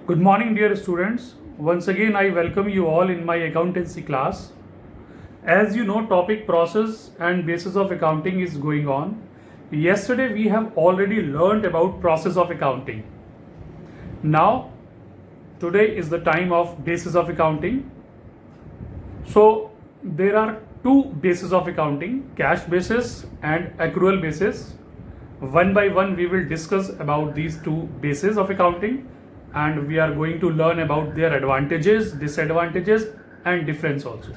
Good morning, dear students. Once again, I welcome you all in my accountancy class. As you know, topic process and basis of accounting is going on. Yesterday, we have already learned about process of accounting. Now, today is the time of basis of accounting. So, there are two bases of accounting, cash basis and accrual basis. One by one, we will discuss about these two bases of accounting, and we are going to learn about their advantages, disadvantages, and difference also.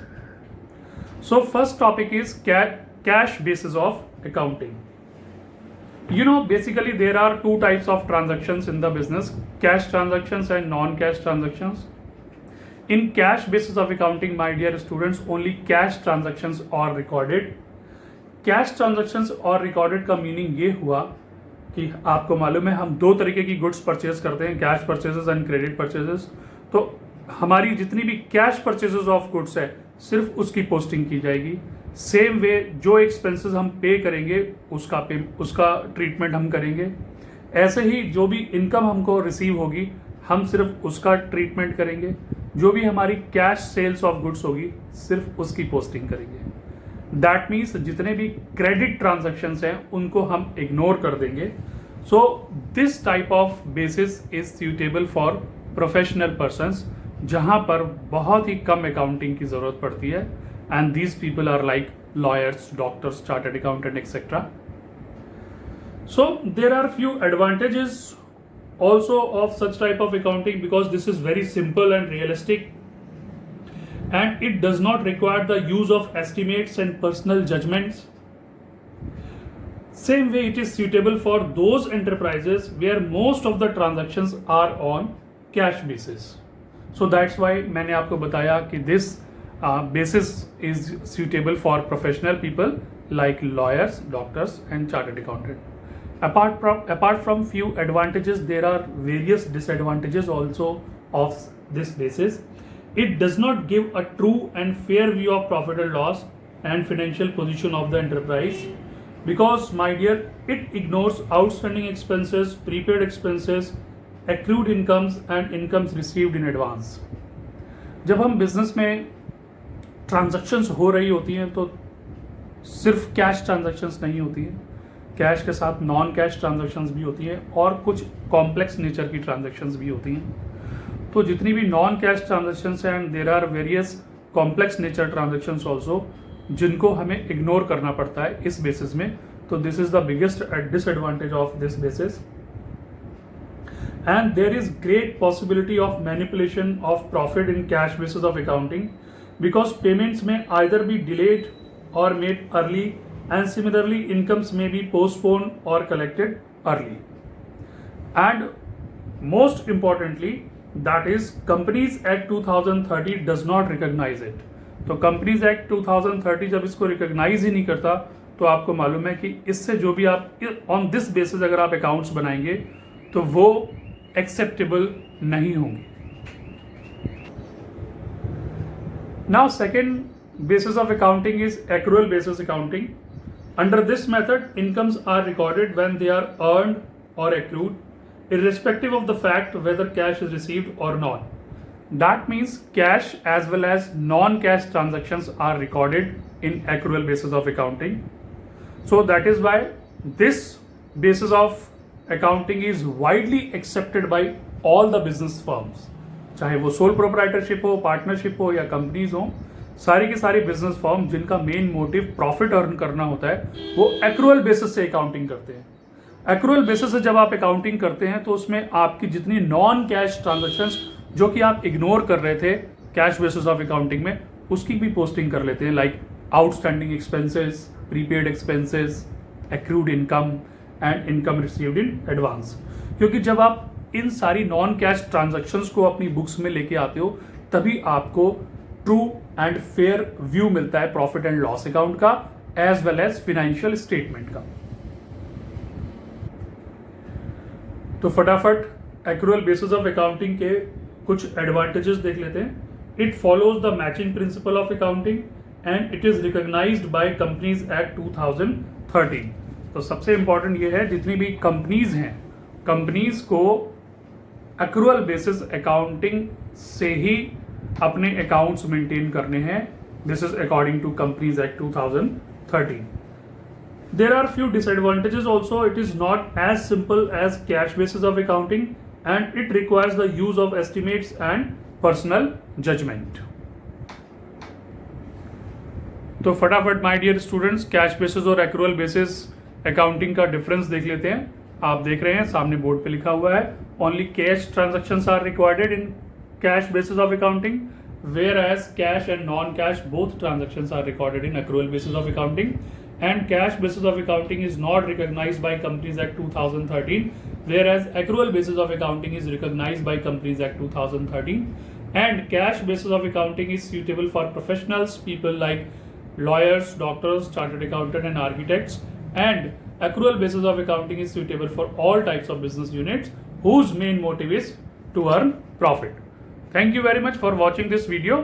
So first topic is cash basis of accounting. You know, basically there are two types of transactions in the business, cash transactions and non-cash transactions. In cash basis of accounting, my dear students, only cash transactions are recorded. Cash transactions और recorded का meaning ये हुआ कि आपको मालूम है हम दो तरीके की गुड्स परचेज करते हैं, cash purchases and credit purchases. तो हमारी जितनी भी कैश परचेजेस ऑफ गुड्स है सिर्फ उसकी पोस्टिंग की जाएगी। सेम वे जो एक्सपेंसेस हम पे करेंगे उसका ट्रीटमेंट हम करेंगे। ऐसे ही जो भी इनकम हमको रिसीव होगी हम सिर्फ उसका ट्रीटमेंट करेंगे। जो भी हमारी कैश सेल्स ऑफ गुड्स होगी सिर्फ उसकी पोस्टिंग करेंगे। दैट मीन्स जितने भी क्रेडिट ट्रांजैक्शंस हैं उनको हम इग्नोर कर देंगे। So this type of basis is suitable for professional persons, जहां पर बहुत ही कम अकाउंटिंग की जरूरत पड़ती है, and these people are like lawyers, doctors, chartered accountant etcetera. So there are few advantages also of such type of accounting because this is very simple and realistic, and it does not require the use of estimates and personal judgments. Same way it is suitable for those enterprises where most of the transactions are on cash basis. So that's why मैंने आपको बताया कि this basis is suitable for professional people like lawyers, doctors and chartered accountant. Apart from few advantages, there are various disadvantages also of this basis. It does not give a true and fair view of profit and loss and financial position of the enterprise because, my dear, it ignores outstanding expenses, prepaid expenses, accrued incomes and incomes received in advance. जब हम business में transactions हो रही होती हैं तो सिर्फ cash transactions नहीं होती हैं, कैश के साथ नॉन कैश ट्रांजैक्शंस भी होती हैं और कुछ कॉम्प्लेक्स नेचर की ट्रांजैक्शंस भी होती हैं। तो जितनी भी नॉन कैश ट्रांजैक्शंस हैं, and there are various complex nature transactions also, जिनको हमें इग्नोर करना पड़ता है इस बेसिस में। तो this is the biggest disadvantage of this basis, and there is great possibility of manipulation of profit in cash basis of accounting because payments may either be delayed or made early, and similarly incomes may be postponed or collected early. And most importantly, that is Companies Act 2030 does not recognize it. तो Companies Act 2030 जब इसको recognise ही नहीं करता तो आपको मालूम है कि इससे जो भी आप ऑन दिस बेसिस अगर आप अकाउंट्स बनाएंगे तो वो एक्सेप्टेबल नहीं होंगे। Now second basis of accounting is accrual basis accounting. Under this method, incomes are recorded when they are earned or accrued, irrespective of the fact whether cash is received or not. That means cash as well as non-cash transactions are recorded in accrual basis of accounting. So that is why this basis of accounting is widely accepted by all the business firms. चाहे वो sole proprietorship हो, partnership हो या companies हो, सारी की सारी business firm जिनका मेन मोटिव प्रॉफिट अर्न करना होता है वो एक्रूअल बेसिस से अकाउंटिंग करते हैं। एक्रूअल बेसिस से जब आप अकाउंटिंग करते हैं तो उसमें आपकी जितनी नॉन कैश ट्रांजैक्शंस जो कि आप इग्नोर कर रहे थे कैश बेसिस ऑफ अकाउंटिंग में, उसकी भी पोस्टिंग कर लेते हैं, like outstanding expenses, prepaid expenses, accrued income and income received in advance. क्योंकि जब आप इन सारी नॉन कैश ट्रांजैक्शंस को अपनी बुक्स में लेके आते हो तभी आपको ट्रू एंड फेयर व्यू मिलता है प्रॉफिट एंड लॉस अकाउंट का as well as financial statement का। तो फटाफट एक्रूअल बेसिस ऑफ अकाउंटिंग के कुछ एडवांटेजेस देख लेते हैं। It follows the matching principle of accounting and it is recognized by companies act 2013। तो सबसे इंपॉर्टेंट ये है जितनी भी कंपनीज हैं, कंपनीज को एक्रूअल बेसिस अकाउंटिंग से ही अपने अकाउंट्स मेंटेन करने हैं. This is according to companies act 2013. There are few disadvantages also. It is not as simple as cash basis of accounting and it requires the use of estimates and personal judgment. तो फटाफट my dear students cash basis और accrual basis accounting का difference देख लेते हैं. आप देख रहे हैं सामने बोर्ड पे लिखा हुआ है only cash transactions are required in cash basis of accounting, whereas cash and non-cash both transactions are recorded in accrual basis of accounting, and cash basis of accounting is not recognized by Companies Act 2013, whereas accrual basis of accounting is recognized by Companies Act 2013, and cash basis of accounting is suitable for professionals, people like lawyers, doctors, chartered accountant and architects, and accrual basis of accounting is suitable for all types of business units whose main motive is to earn profit. Thank you very much for watching this video.